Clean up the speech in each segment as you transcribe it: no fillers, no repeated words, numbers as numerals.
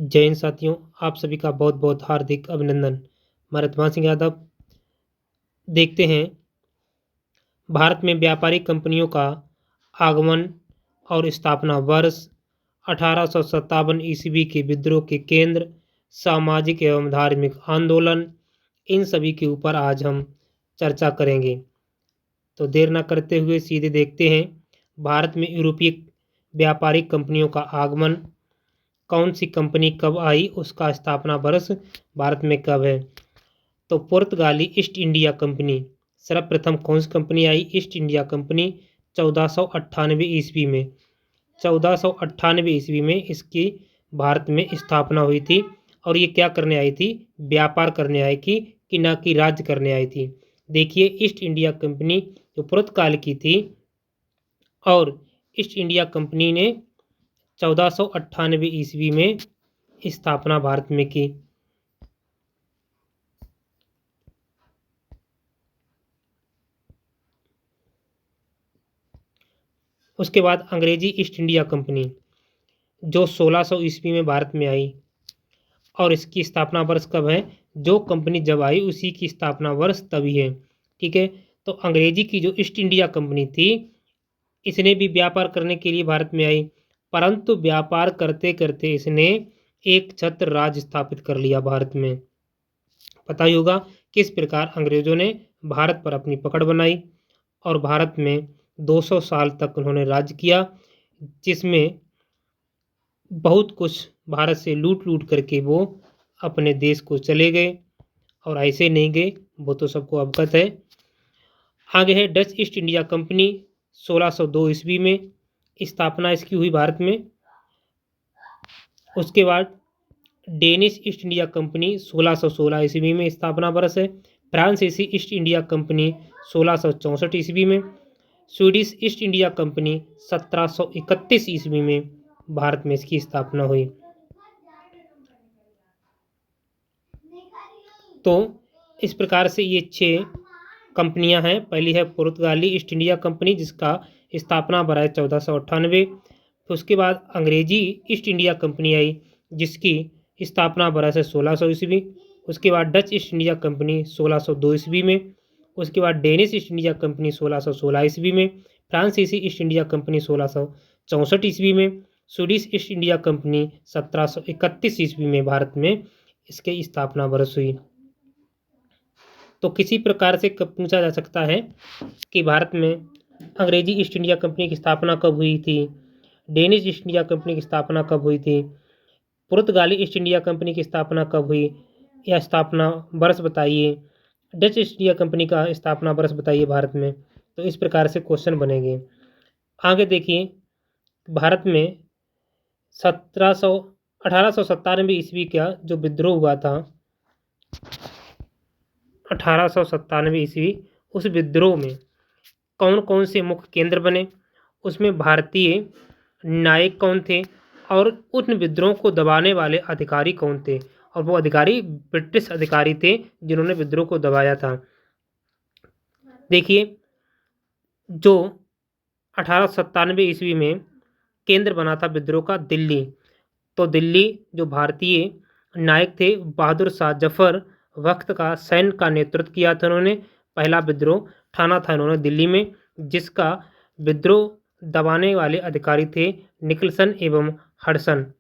जय हिंद साथियों, आप सभी का बहुत बहुत हार्दिक अभिनंदन। मैं रतमान सिंह यादव। देखते हैं भारत में व्यापारिक कंपनियों का आगमन और स्थापना वर्ष, 1857 ईस्वी के विद्रोह के केंद्र, सामाजिक एवं धार्मिक आंदोलन, इन सभी के ऊपर आज हम चर्चा करेंगे। तो देर न करते हुए सीधे देखते हैं भारत में यूरोपीय व्यापारिक कंपनियों का आगमन, कौन सी कंपनी कब आई, उसका स्थापना वर्ष भारत में कब है। तो पुर्तगाली ईस्ट इंडिया कंपनी सर्वप्रथम कौन सी कंपनी आई? ईस्ट इंडिया कंपनी 1498 ईस्वी में। 1498 ईस्वी में इसकी भारत में स्थापना हुई थी। और ये क्या करने आई थी? व्यापार करने आई थी कि ना कि राज्य करने आई थी। देखिए, ईस्ट इंडिया कंपनी जो पुर्तगाल की थी और ईस्ट इंडिया कंपनी ने 1498 ईस्वी में स्थापना भारत में की। उसके बाद अंग्रेजी ईस्ट इंडिया कंपनी जो 1600 ईस्वी में भारत में आई। और इसकी स्थापना वर्ष कब है? जो कंपनी जब आई उसी की स्थापना वर्ष तभी है। ठीक है। तो अंग्रेजी की जो ईस्ट इंडिया कंपनी थी, इसने भी व्यापार करने के लिए भारत में आई, परंतु व्यापार करते करते इसने एक छत्र राज्य स्थापित कर लिया भारत में। पता ही होगा किस प्रकार अंग्रेजों ने भारत पर अपनी पकड़ बनाई और भारत में 200 साल तक उन्होंने राज्य किया, जिसमें बहुत कुछ भारत से लूट लूट करके वो अपने देश को चले गए। और ऐसे नहीं गए, वो तो सबको अवगत है। आगे है डच ईस्ट इंडिया कंपनी 1602 ईस्वी में स्थापना इसकी हुई भारत में। उसके बाद डेनिश ईस्ट इंडिया कंपनी 1616 ईस्वी में स्थापना वर्ष है। फ्रांसीसी ईस्ट इंडिया कंपनी 1664 ईस्वी में। स्वीडिश ईस्ट इंडिया कंपनी 1731 ईस्वी में भारत में इसकी स्थापना हुई। तो इस प्रकार से ये 6 कंपनियां हैं। पहली है पुर्तगाली ईस्ट इंडिया कंपनी, जिसका स्थापना वर्ष है 1498। फिर उसके बाद अंग्रेजी ईस्ट इंडिया कंपनी आई, जिसकी स्थापना वर्ष है 1600 ईस्वी। उसके बाद डच ईस्ट इंडिया कंपनी 1602 ईस्वी में। उसके बाद डेनिश ईस्ट इंडिया कंपनी 1616 ईस्वी में। फ्रांसीसी ईस्ट इंडिया कंपनी 1664 ईस्वी में। स्वीडिश ईस्ट इंडिया कंपनी 1731 ईस्वी में भारत में इसकी स्थापना वर्ष हुई। तो किसी प्रकार से कब पूछा जा सकता है कि भारत में अंग्रेजी ईस्ट इंडिया कंपनी की स्थापना कब हुई थी, डेनिश ईस्ट इंडिया कंपनी की स्थापना कब हुई थी, पुर्तगाली ईस्ट इंडिया कंपनी की स्थापना कब हुई, या स्थापना वर्ष बताइए, डच ईस्ट इंडिया कंपनी का स्थापना वर्ष बताइए भारत में। तो इस प्रकार से क्वेश्चन बनेंगे। आगे देखिए, भारत में 1897 ईस्वी का जो विद्रोह हुआ था, 1897 ईस्वी, उस विद्रोह में कौन कौन से मुख्य केंद्र बने, उसमें भारतीय नायक कौन थे और उन विद्रोह को दबाने वाले अधिकारी कौन थे। और वो अधिकारी ब्रिटिश अधिकारी थे जिन्होंने विद्रोह को दबाया था। देखिए, जो 1897 ईस्वी में केंद्र बना था विद्रोह का दिल्ली, तो दिल्ली जो भारतीय नायक थे बहादुर शाह जफर वक्त का सैन्य का नेतृत्व किया था उन्होंने। पहला विद्रोह ठाना था इन्होंने दिल्ली में, जिसका विद्रोह दबाने वाले अधिकारी थे निकलसन एवं हडसन।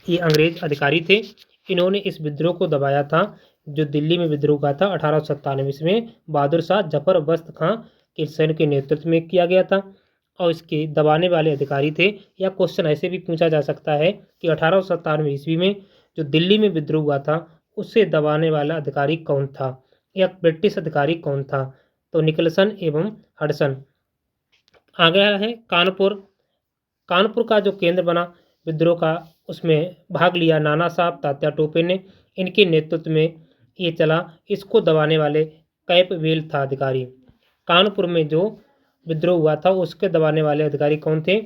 ये अंग्रेज अधिकारी थे, इन्होंने इस विद्रोह को दबाया था जो दिल्ली में विद्रोह का था 1897 में बहादुर शाह जफर वस्त खां के सैन्य के नेतृत्व में किया गया था। और इसके दबाने वाले अधिकारी थे, या क्वेश्चन ऐसे भी पूछा जा सकता है कि 1897 ईस्वी में जो दिल्ली में विद्रोह हुआ था उससे दबाने वाला अधिकारी कौन था, या ब्रिटिश अधिकारी कौन था। तो निकलसन एवं हडसन। आगे है कानपुर। कानपुर का जो केंद्र बना विद्रोह का, उसमें भाग लिया नाना साहब तात्या टोपे ने। इनके नेतृत्व में ये चला। इसको दबाने वाले कैपवेल था अधिकारी। कानपुर में जो विद्रोह हुआ था उसके दबाने वाले अधिकारी कौन थे?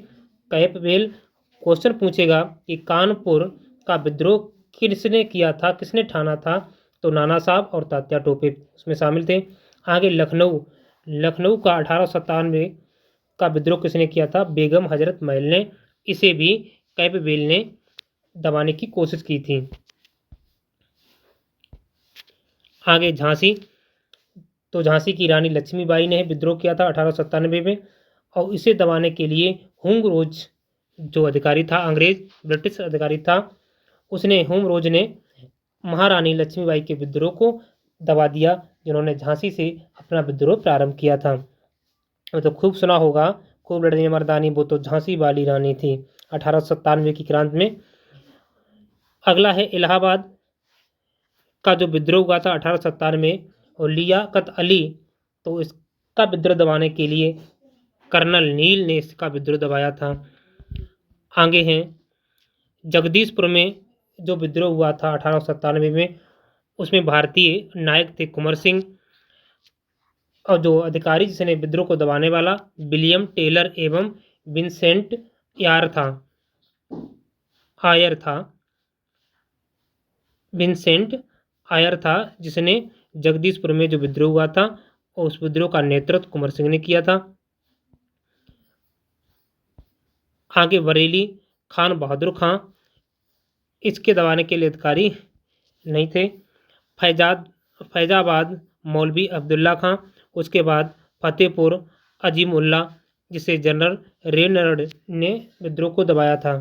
कैपवेल। क्वेश्चन पूछेगा कि कानपुर का विद्रोह किसने किया था, किसने ठाना था? तो नाना साहब और तात्या टोपे उसमें शामिल थे। आगे लखनऊ। लखनऊ का 1897 का विद्रोह किसने किया था? बेगम हजरत महल ने। इसे भी कैपवेल ने दबाने की कोशिश की थी। आगे झांसी, तो झांसी की रानी लक्ष्मीबाई ने विद्रोह किया था 1897 में, और इसे दबाने के लिए हुंग रोज जो अधिकारी था, अंग्रेज ब्रिटिश अधिकारी था, उसने हुंग रोज ने महारानी लक्ष्मीबाई के विद्रोह को दबा दिया, जिन्होंने झांसी से अपना विद्रोह प्रारंभ किया था। तो खूब सुना होगा, खूब लड़ने मर्दानी वो तो झांसी वाली रानी थी, 1897 की क्रांति में। अगला है इलाहाबाद का जो विद्रोह हुआ था 1897 में, और लियाकत अली, तो इसका विद्रोह दबाने के लिए कर्नल नील ने इसका विद्रोह दबाया था। आगे हैं जगदीशपुर में जो विद्रोह हुआ था 1897 में, उसमें भारतीय नायक थे कुंवर सिंह, और जो अधिकारी जिसने विद्रोह को दबाने वाला विलियम टेलर एवं विंसेंट आयर था विंसेंट आयर था, जिसने जगदीशपुर में जो विद्रोह हुआ था, और उस विद्रोह का नेतृत्व कुंवर सिंह ने किया था। आगे बरेली, खान बहादुर खां, इसके दबाने के लिए अधिकारी नहीं थे। फैजाबाद मौलवी अब्दुल्ला खां, उसके बाद फतेहपुर अजीमुल्ला, जिसे जनरल रेनल्ड ने विद्रोह को दबाया था।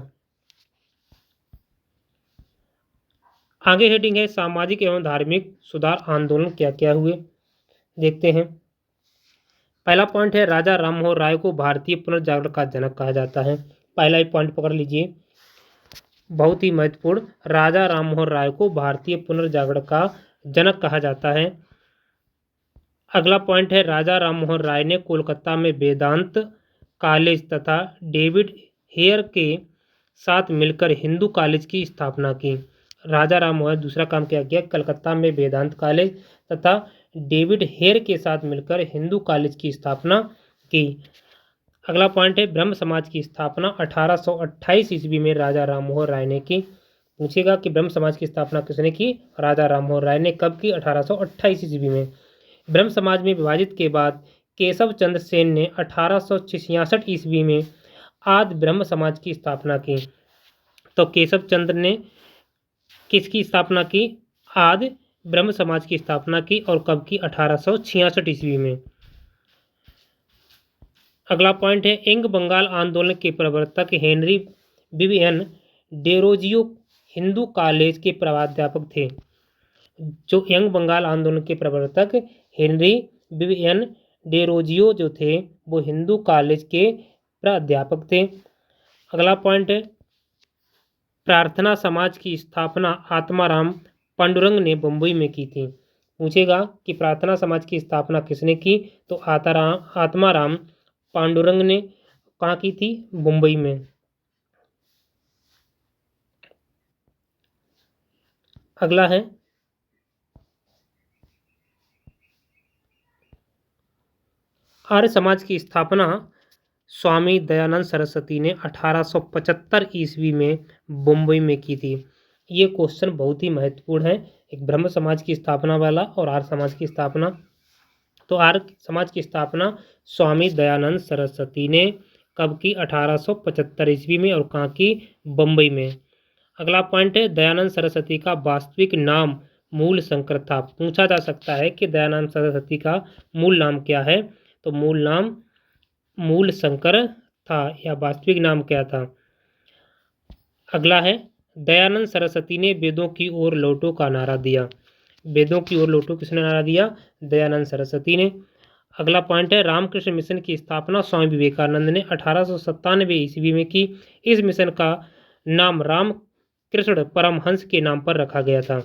आगे हेडिंग है सामाजिक एवं धार्मिक सुधार आंदोलन क्या क्या हुए, देखते हैं। पहला पॉइंट है राजा राममोहन राय को भारतीय पुनर्जागरण का जनक कहा जाता है। पहला ही पॉइंट पकड़ लीजिए, बहुत ही महत्वपूर्ण, राजा राममोहन राय को भारतीय पुनर्जागरण का जनक कहा जाता है। अगला पॉइंट है राजा राममोहन राय ने कोलकाता में वेदांत कॉलेज तथा डेविड हेयर के साथ मिलकर हिंदू कॉलेज की स्थापना की। राजा राममोहन दूसरा काम क्या किया, कलकत्ता में वेदांत कॉलेज तथा डेविड हेयर के साथ मिलकर हिंदू कॉलेज की स्थापना की। अगला पॉइंट है ब्रह्म समाज की स्थापना 1828 ईस्वी में राजा राममोहन राय ने की। पूछेगा कि ब्रह्म समाज की स्थापना किसने की, राजा राममोहन राय ने। कब की, 1828 ईस्वी में। ब्रह्म समाज में विभाजित के बाद केशव चंद्र सेन ने 1866 ईस्वी में आदि ब्रह्म समाज की स्थापना की। तो केशव चंद्र ने किसकी स्थापना की, आदि ब्रह्म समाज की स्थापना की, और कब की, 1866 ईस्वी में। अगला पॉइंट है यंग बंगाल आंदोलन के प्रवर्तक Henry Vivian Derozio Hindu college के प्राध्यापक थे। जो यंग बंगाल आंदोलन के प्रवर्तक हेनरी विवियन डेरोजियो जो थे, वो हिंदू कॉलेज के प्राध्यापक थे। अगला पॉइंट है प्रार्थना समाज की स्थापना आत्माराम पांडुरंग ने बम्बई में की थी। पूछेगा कि प्रार्थना समाज की स्थापना किसने की, तो आत्माराम पांडुरंग ने कहाँ की थी, मुंबई में। अगला है आर्य समाज की स्थापना स्वामी दयानंद सरस्वती ने 1875 ईस्वी में मुंबई में की थी। ये क्वेश्चन बहुत ही महत्वपूर्ण है, एक ब्रह्म समाज की स्थापना वाला और आर्य समाज की स्थापना। तो आर्य समाज की स्थापना स्वामी दयानंद सरस्वती ने कब की, 1875 ईस्वी में, और कहाँ की, बम्बई में। अगला पॉइंट है दयानंद सरस्वती का वास्तविक नाम मूल शंकर था। पूछा जा सकता है कि दयानंद सरस्वती का मूल नाम क्या है, तो मूल नाम मूल शंकर था, या वास्तविक नाम क्या था। अगला है दयानंद सरस्वती ने वेदों की ओर लौटो का नारा दिया। वेदों की ओर लौटो किसने नारा दिया, दयानंद सरस्वती ने। अगला पॉइंट है रामकृष्ण मिशन की स्थापना स्वामी विवेकानंद ने 1897 ईस्वी में की। इस मिशन का नाम रामकृष्ण परमहंस के नाम पर रखा गया था।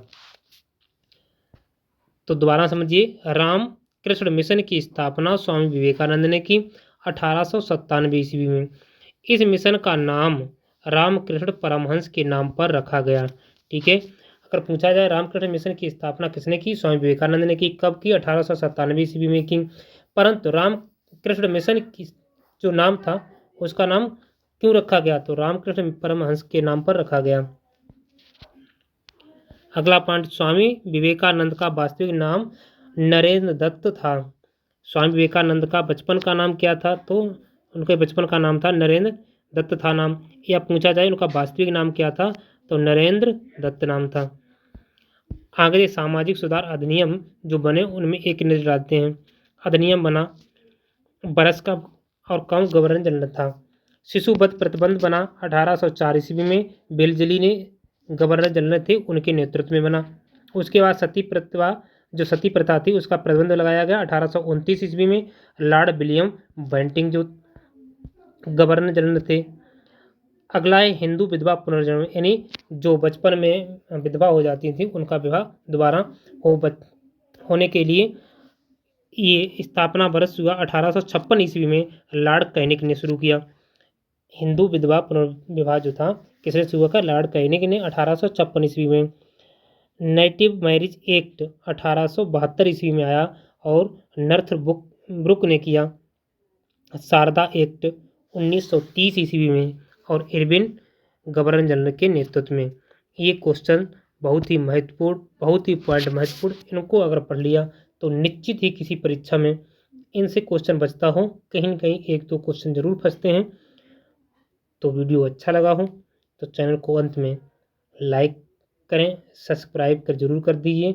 तो दोबारा समझिए, रामकृष्ण मिशन की स्थापना स्वामी विवेकानंद ने की 1897 ईस्वी में। इस मिशन का नाम रामकृष्ण परमहंस के नाम पर रखा गया। ठीक है, अगर पूछा जाए रामकृष्ण मिशन की स्थापना किसने की, स्वामी विवेकानंद ने की। कब की, 1897 ईस्वी में की। परंतु रामकृष्ण मिशन की जो नाम था, उसका नाम क्यों रखा गया, तो रामकृष्ण परमहंस के नाम पर रखा गया। अगला पॉइंट स्वामी विवेकानंद का वास्तविक नाम नरेंद्र दत्त था। स्वामी विवेकानंद का बचपन का नाम क्या था, तो उनके बचपन का नाम था नरेंद्र दत्त था नाम। या पूछा जाए उनका वास्तविक नाम क्या था, तो नरेंद्र दत्त नाम था। आगे सामाजिक सुधार अधिनियम जो बने उनमें एक नजर डालते हैं। अधिनियम बना बरस का और कम गवर्नर जनरल था। शिशु वध प्रतिबंध बना 1804 ईस्वी में, बेलजली ने गवर्नर जनरल थे, उनके नेतृत्व में बना। उसके बाद सती प्रथा थी उसका प्रतिबंध लगाया गया 1829 ईस्वी में। लॉर्ड विलियम बेंटिंग जो गवर्नर जनरल थे। अगला है हिंदू विधवा पुनर्जन्म, यानी जो बचपन में विधवा हो जाती थी उनका विवाह दोबारा होने के लिए ये स्थापना वर्ष हुआ 1856 ईस्वी में, लॉर्ड कैनिंग ने शुरू किया। हिंदू विधवा पुनर्विवाह जो था किसने शुरू किया? लॉर्ड कैनिंग ने 1856 ईस्वी में। नेटिव मैरिज एक्ट 1872 ईस्वी में आया और ब्रुक ने किया। शारदा एक्ट 1930 ईस्वी में और इरविन गवर्नर जनरल के नेतृत्व में। ये क्वेश्चन बहुत ही महत्वपूर्ण, बहुत ही पॉइंट महत्वपूर्ण, इनको अगर पढ़ लिया तो निश्चित ही किसी परीक्षा में इनसे क्वेश्चन बचता हो, कहीं न कहीं एक दो क्वेश्चन जरूर फंसते हैं। तो वीडियो अच्छा लगा हो तो चैनल को अंत में लाइक करें, सब्सक्राइब कर जरूर कर दीजिए।